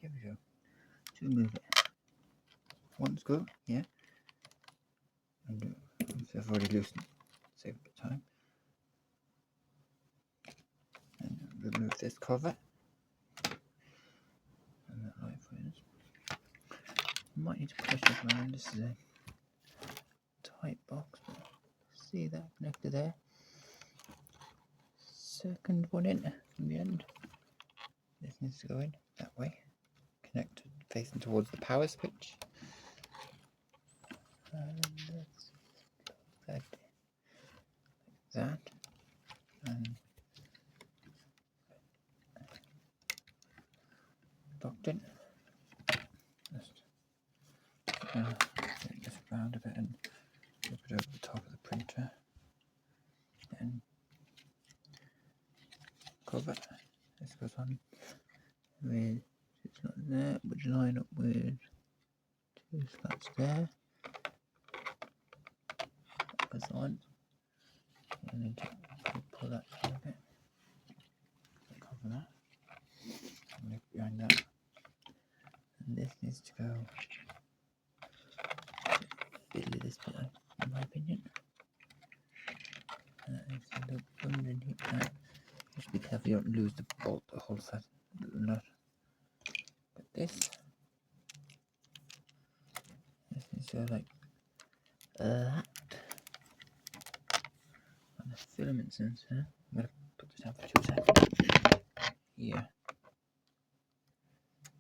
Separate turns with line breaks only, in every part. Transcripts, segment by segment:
Here we go. To move it. One screw, yeah. And I've already loosened it. Save a bit of time. And remove this cover. And that light furnace. Might need to push it around. This is a tight box. See that connector there? Second one in from the end. This needs to go in that way. Connect facing towards the power switch. And let's plug that like that. And locked in. Just take this round a bit and flip it over the top of the printer. And cover. This goes on with, it's not there, which line up with 2 slots there. That goes on. And then pull that down a bit. Cover that. And look behind that. And this needs to go fiddly this bit, in my opinion. And that needs to look underneath that. Just be careful you don't lose the bolt, the whole set, the nut. But this needs to go like that. On the filament sensor, I'm going to put this down for 2 seconds. Here.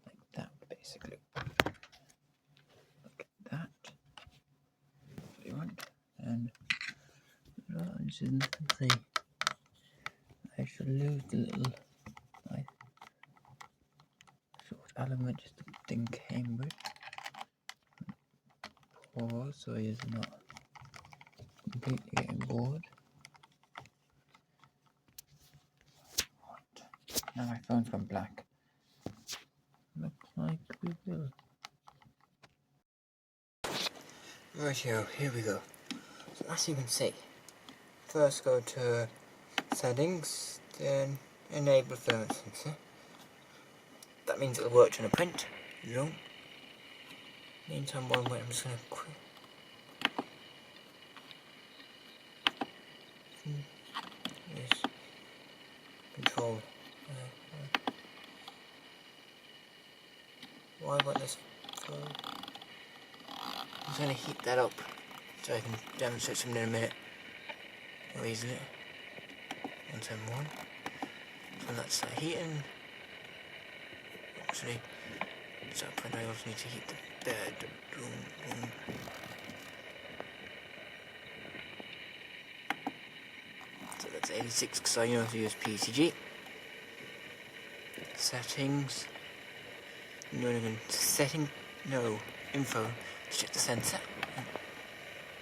Like that, basically. Like that. That's what you want. And this is nothing. I should lose the little sort of element just the thing came with. Pause so he is not completely getting bored. What? Now my phone's gone black. Looks like we will. Rightio, here we go. So as you can see, first go to settings, then enable filament sensor. That means it'll work on a print. You don't. Meantime, while I'm waiting, I'm just going to yes, control. Why won't this go? I'm going to heat that up so I can demonstrate something in a minute more easily. 171. So that's heating. Actually, at that point I also need to heat the bed. So that's 86 because I know how to use PCG. Settings. No, setting. No, info to check the sensor.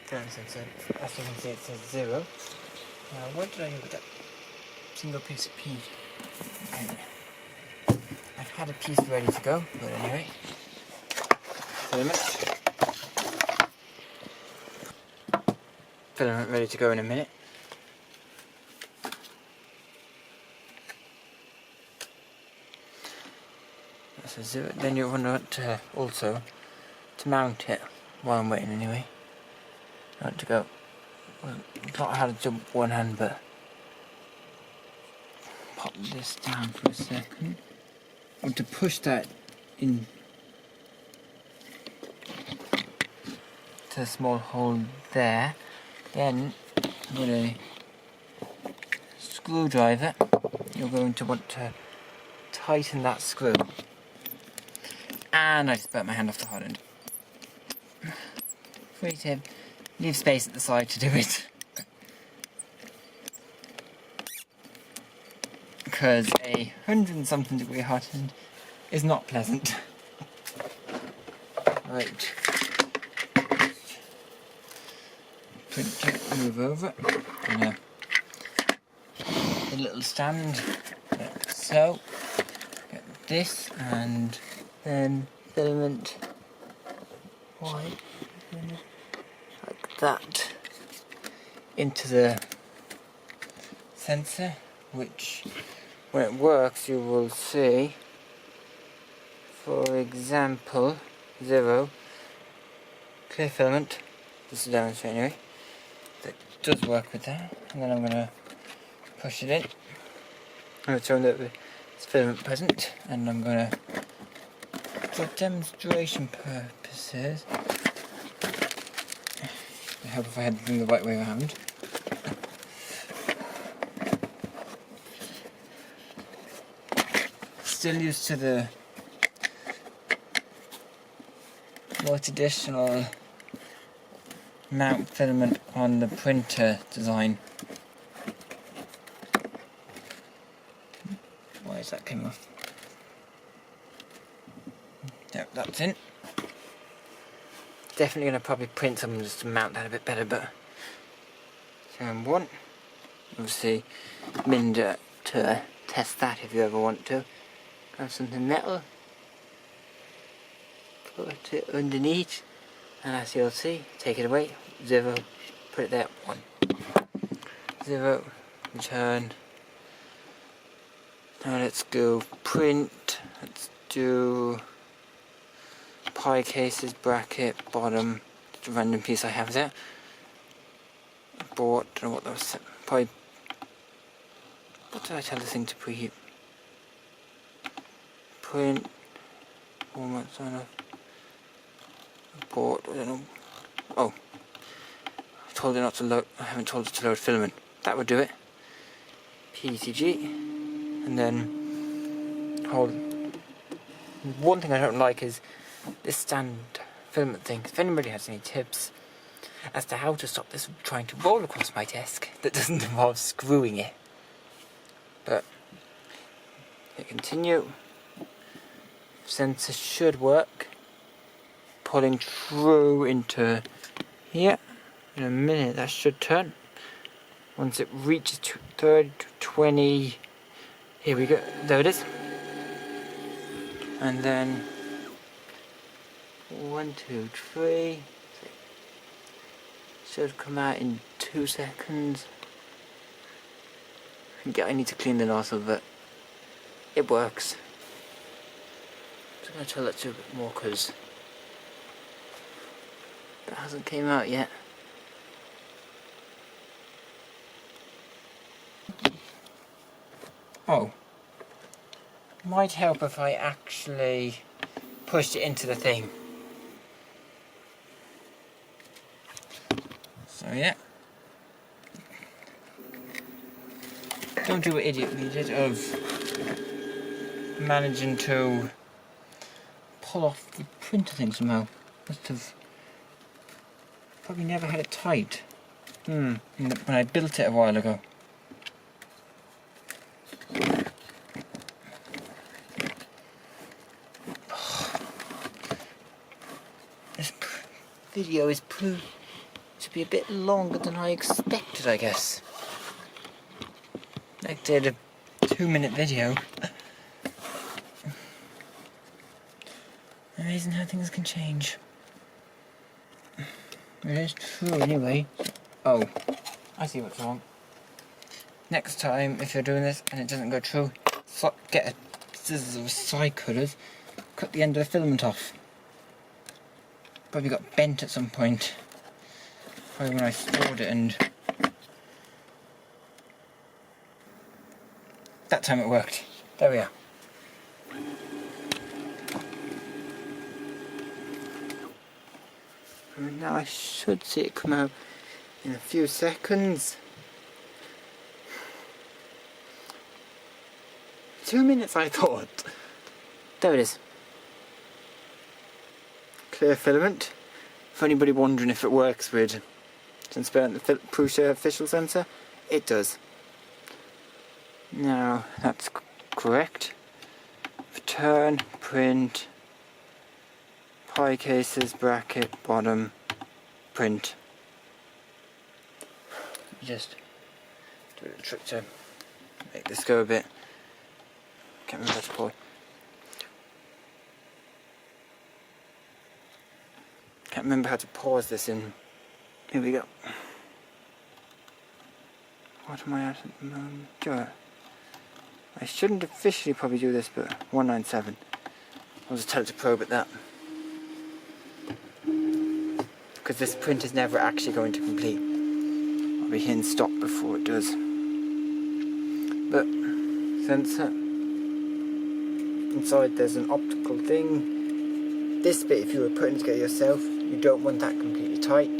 Filament sensor. As you can see, it says 0. Now, what did I do with that single piece of piece? Anyway, I've had a piece ready to go, but anyway. Filament ready to go in a minute. That's a 0. Then you want to also to mount it while I'm waiting anyway. I want to go. Well, not how to jump one hand, but pop this down for a second. I want to push that in to the small hole there. Then with a screwdriver, you're going to want to tighten that screw. And I just burnt my hand off the hard end. Free tip. Leave space at the side to do it. Because a 100-something degree hot end is not pleasant. Right. Printer, move over. And a little stand. Like so. Get this and then filament white. Like that into the sensor, which when it works you will see for example 0 clear filament. This is demonstrating anyway. That does work with that. And then I'm going to push it in. I'm going to show that it's filament present, and I'm going to, for demonstration purposes, I hope if I had them the right way around. Still used to the more traditional mount filament on the printer design. Why is that coming off? Yep, that's in. Definitely going to probably print something just to mount that a bit better, but serum 1. Obviously, Minder to test that if you ever want to. Grab something metal, put it underneath, and as you'll see, take it away. 0, put it there. 1, 0, return. Now let's go print. Let's do pie cases, bracket, bottom. Just a random piece I have there. Bought, don't know what that was. Probably. What did I tell the thing to preheat? Print. Format sign off. Bought. I don't know. Oh. I told it not to load. I haven't told it to load filament. That would do it. PCG. And then hold. One thing I don't like is this stand filament thing. If anybody has any tips as to how to stop this from trying to roll across my desk that doesn't involve screwing it. But hit continue. Sensor should work. Pulling through into here. In a minute that should turn. Once it reaches 30 to 20. Here we go. There it is. And then 1, 2, 3. Should come out in 2 seconds. I need to clean the nozzle, but it works. I'm just going to tell it to a bit more because that hasn't came out yet. Oh. Might help if I actually pushed it into the thing. So yeah. Don't do what idiot we did of managing to pull off the printer thing somehow. Must have probably never had it tight. When I built it a while ago. This video is proved to be a bit longer than I expected, I guess. I did a 2-minute video. Amazing how things can change. It is true anyway. Oh, I see what's wrong. Next time, if you're doing this and it doesn't go through, get a scissors or side cutters, cut the end of the filament off. Probably got bent at some point. Probably when I stored it, and that time it worked. There we are. And now I should see it come out in a few seconds. 2 minutes I thought. There it is. Clear filament. For anybody wondering if it works with transparent Prusa official sensor, it does. Now that's correct. Return, print, pie cases, bracket, bottom, print. Just do a little trick to make this go a bit. Can't remember how to pause. Can't remember how to pause this in. Here we go. What am I at the moment? I shouldn't officially probably do this, but 197. I'll just tell it to probe at that. Because this print is never actually going to complete. I'll be hitting stop before it does. But sensor inside, there's an optical thing. This bit, if you were putting it together yourself, you don't want that completely tight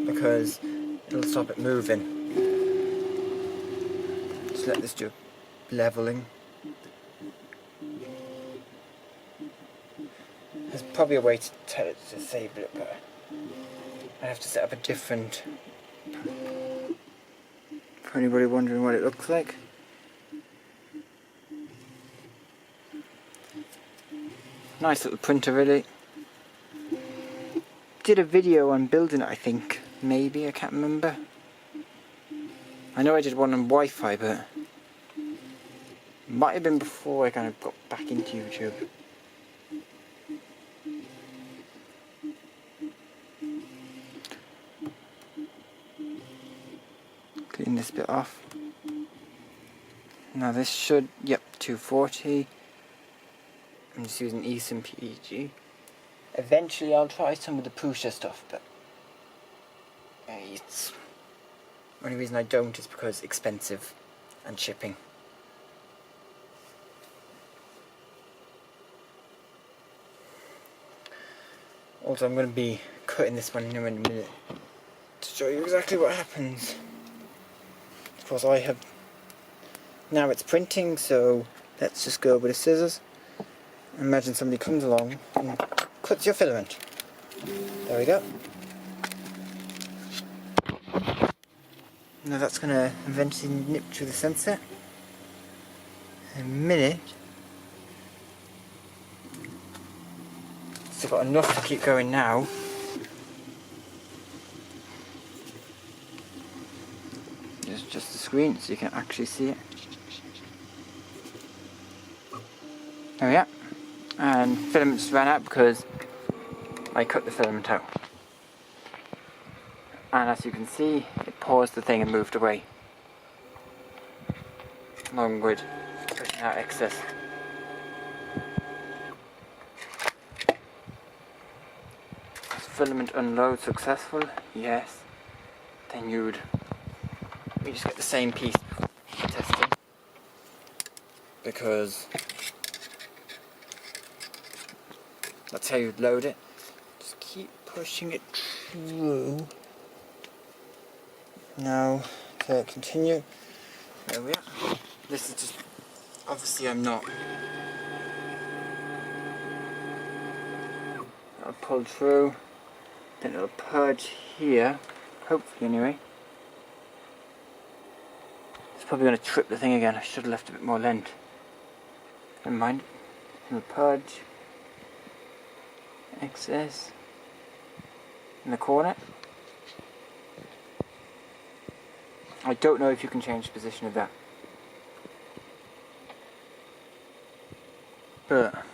because it'll stop it moving. Just let this do leveling. There's probably a way to tell it to disable it, but I have to set up a different. For anybody wondering what it looks like. Nice little printer, really. Did a video on building it, I think. Maybe, I can't remember. I know I did one on Wi-Fi, but might have been before I kind of got back into YouTube. Clean this bit off. Now this should, yep, 240. I'm just using eSIM PEG. Eventually I'll try some of the Prusa stuff, but it's the only reason I don't is because it's expensive and shipping. Also, I'm going to be cutting this one in a minute to show you exactly what happens. Of course, I have now it's printing, so let's just go with the scissors. Imagine somebody comes along and cuts your filament. There we go. Now that's going to eventually nip through the sensor. In a minute. Still got enough to keep going now. Just the screen so you can actually see it. There we are. And filament just ran out because I cut the filament out. And as you can see, it paused the thing and moved away. Along with pushing out excess. Does filament unload successful? Yes. Then you'd just get the same piece for testing. Because that's how you'd load it. Just keep pushing it through. Now to continue. There we are. This is just obviously I'm not. I'll pull through. Then it'll purge here. Hopefully anyway. It's probably going to trip the thing again. I should have left a bit more length. Never mind. It'll purge. Excess. In the corner. I don't know if you can change the position of that. But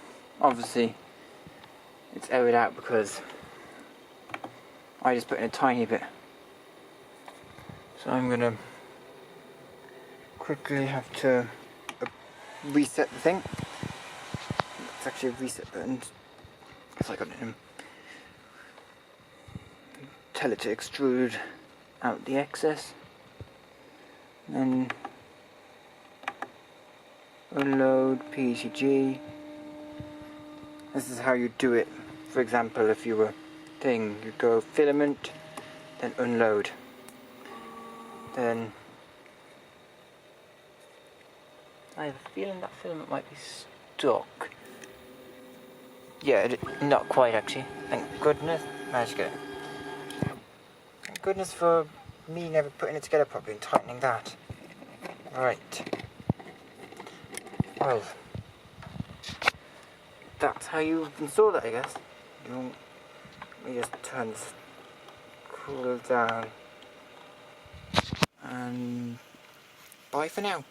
obviously it's aired out because I just put in a tiny bit. So I'm gonna quickly have to reset the thing. It's actually a reset button. So I got it in. Tell it to extrude out the excess. Then unload PCG. This is how you do it. For example, if you were you go filament, then unload. Then I have a feeling that filament might be stuck. Yeah, not quite actually. Thank goodness. Managed to get it. Thank goodness for me never putting it together properly and tightening that. Right. Well, that's how you install it, I guess. Let me just turn this cool down. And bye for now.